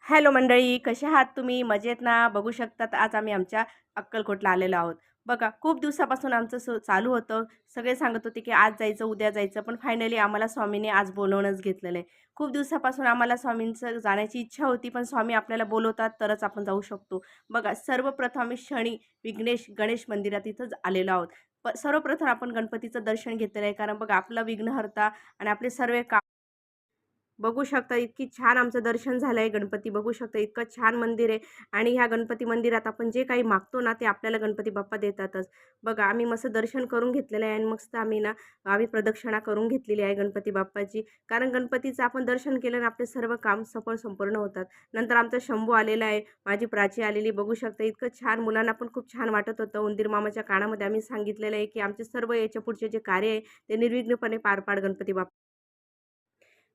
Hello मंडळी, कसे आहात तुम्ही? मजेत ना? बघू शकतात आज आम्ही आमच्या अक्कलकोटला आलेलो आहोत. बघा खूप दिवसापासून आमचं चालू होतं. सगळे सांगत होते, की आज जायचं, उद्या जायचं. पण फायनली आम्हाला स्वामींनी आज बोलावूनच घेतलेलं आहे. खूप दिवसापासून आम्हाला स्वामींचं जाण्याची इच्छा होती, पण स्वामी आपल्याला बोलवतात तरच आपण जाऊ शकतो. बघा सर्वप्रथम आम्ही शनी विघ्नेश गणेश मंदिरात इथंच आलेलो आहोत. सर्वप्रथम आपण गणपतीचं दर्शन घेतलेलं आहे. कारण बघा आपला विघ्नहर्ता आणि आपले सर्व बघू शकता इतकी छान आमचं दर्शन झालं आहे. गणपती बघू शकता इतकं छान मंदिर आहे आणि ह्या गणपती मंदिरात आपण जे काही मागतो ना, ते आपल्याला गणपती बाप्पा देतातच. बघा आम्ही मस्त दर्शन करून घेतलेलं आहे आणि मस्त आम्ही प्रदक्षिणा करून घेतलेली आहे गणपती बाप्पाची. कारण गणपतीचं आपण दर्शन केलं ना, आपले सर्व काम सफळ संपूर्ण होतात. नंतर आमचा शंभू आलेला आहे, माझी प्राची आलेली बघू शकता. इतकं छान मुलांना पण खूप छान वाटत होतं. उंदीर मामाच्या कानामध्ये आम्ही सांगितलेलं आहे, की आमचे सर्व याच्या पुढचे जे कार्य आहे, ते निर्विघ्नपणे पार पाड गणपती बाप्पा.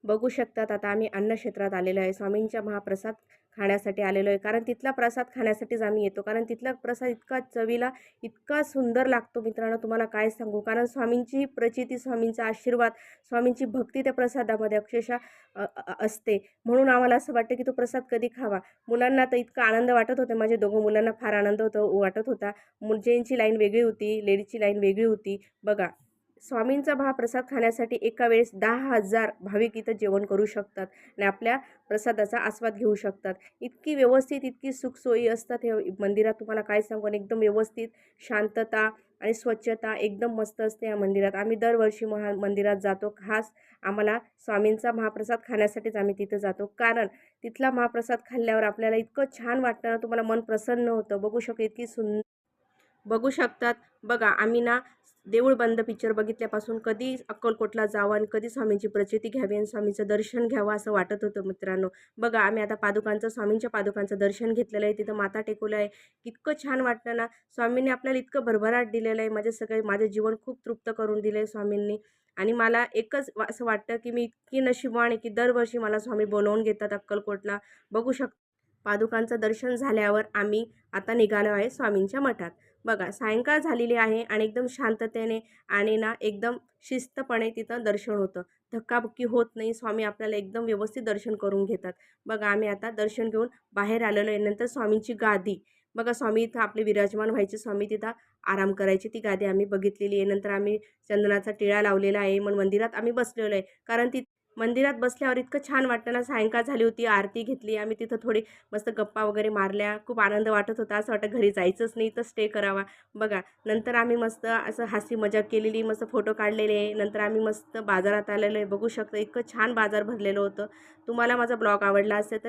बघू शकतात आता आम्ही अन्नक्षेत्रात आलेलो आहे. स्वामींचा महाप्रसाद खाण्यासाठी आलेलो आहे. कारण तिथला प्रसाद खाण्यासाठीच आम्ही येतो. कारण तिथला प्रसाद इतका चवीला, इतका सुंदर लागतो मित्रांनो, तुम्हाला काय सांगू. कारण स्वामींची प्रचिती, स्वामींचा आशीर्वाद, स्वामींची भक्ती त्या प्रसादामध्ये अक्षरशः असते. म्हणून आम्हाला असं वाटतं, की तो प्रसाद कधी खावा. मुलांना तर इतका आनंद वाटत होता. माझ्या दोघं मुलांना फार आनंद वाटत होता. जेंट्सची लाईन वेगळी होती, लेडीजची लाईन वेगळी होती. बघा स्वामींचा महाप्रसाद खाण्यासाठी एका वेळेस 10,000 भाविक इथं जेवण करू शकतात आणि आपल्या प्रसादाचा आस्वाद घेऊ शकतात. इतकी व्यवस्थित, इतकी सुखसोयी असतात हे मंदिरात, तुम्हाला काय सांगू. आणि एकदम व्यवस्थित शांतता आणि स्वच्छता एकदम मस्त असते या मंदिरात. आम्ही दरवर्षी मंदिरात जातो. खास आम्हाला स्वामींचा महाप्रसाद खाण्यासाठीच आम्ही तिथं जातो. कारण तिथला महाप्रसाद खाल्ल्यावर आपल्याला इतकं छान वाटतं ना, तुम्हाला मन प्रसन्न होतं. बघू शकतात. बघा आम्ही ना देऊळ बंद पिक्चर बघितल्यापासून कधी अक्कलकोटला जावं आणि कधी स्वामींची प्रचिती घ्यावी आणि स्वामींचं दर्शन घ्यावं असं वाटत होतं मित्रांनो. बघा आम्ही आता स्वामींच्या पादुकांचं दर्शन घेतलेलं आहे. तिथं माथा टेकवलं आहे. इतकं छान वाटलं ना. स्वामींनी आपल्याला इतकं भरभराट दिलेलं आहे. माझं जीवन खूप तृप्त करून दिलं आहे स्वामींनी. आणि मला एकच असं वाटतं, की मी इतकी नशीबवान आहे, की दरवर्षी मला स्वामी बोलावून घेतात अक्कलकोटला. बघू पादुकांचं दर्शन झाल्यावर आम्ही आता निघालो आहे स्वामींच्या मठात. बघा सायंकाळ झालेली आहे आणि एकदम शांततेने आणि ना एकदम शिस्तपणे तिथं दर्शन होतं. धक्काबुक्की होत नाही. स्वामी आपल्याला एकदम व्यवस्थित दर्शन करून घेतात. बघा आम्ही आता दर्शन घेऊन बाहेर आलेलो आहे. नंतर स्वामींची गादी, बघा स्वामी इथं आपले विराजमान व्हायचे, स्वामी तिथं आराम करायची, ती गादी आम्ही बघितलेली आहे. नंतर आम्ही चंदनाचा टिळा लावलेला आहे. मग मंदिरात आम्ही बसलेलो आहे. कारण मंदिरात बसल्यावर इतकं छान वाटतं ना. सायंकाळ झाली होती, आरती घेतली आम्ही तिथं, थोडी मस्त गप्पा वगैरे मारल्या. खूप आनंद वाटत होता. असं वाटतं घरी जायचंच नाही तर स्टे करावा. बघा नंतर आम्ही मस्त असं हास्य मजाक केलेली, मस्त फोटो काढलेले. नंतर आम्ही मस्त बाजारात आलेलो आहे. बघू शकता इतकं छान बाजार भरलेलं होतं. तुम्हाला माझा ब्लॉग आवडला असेल तर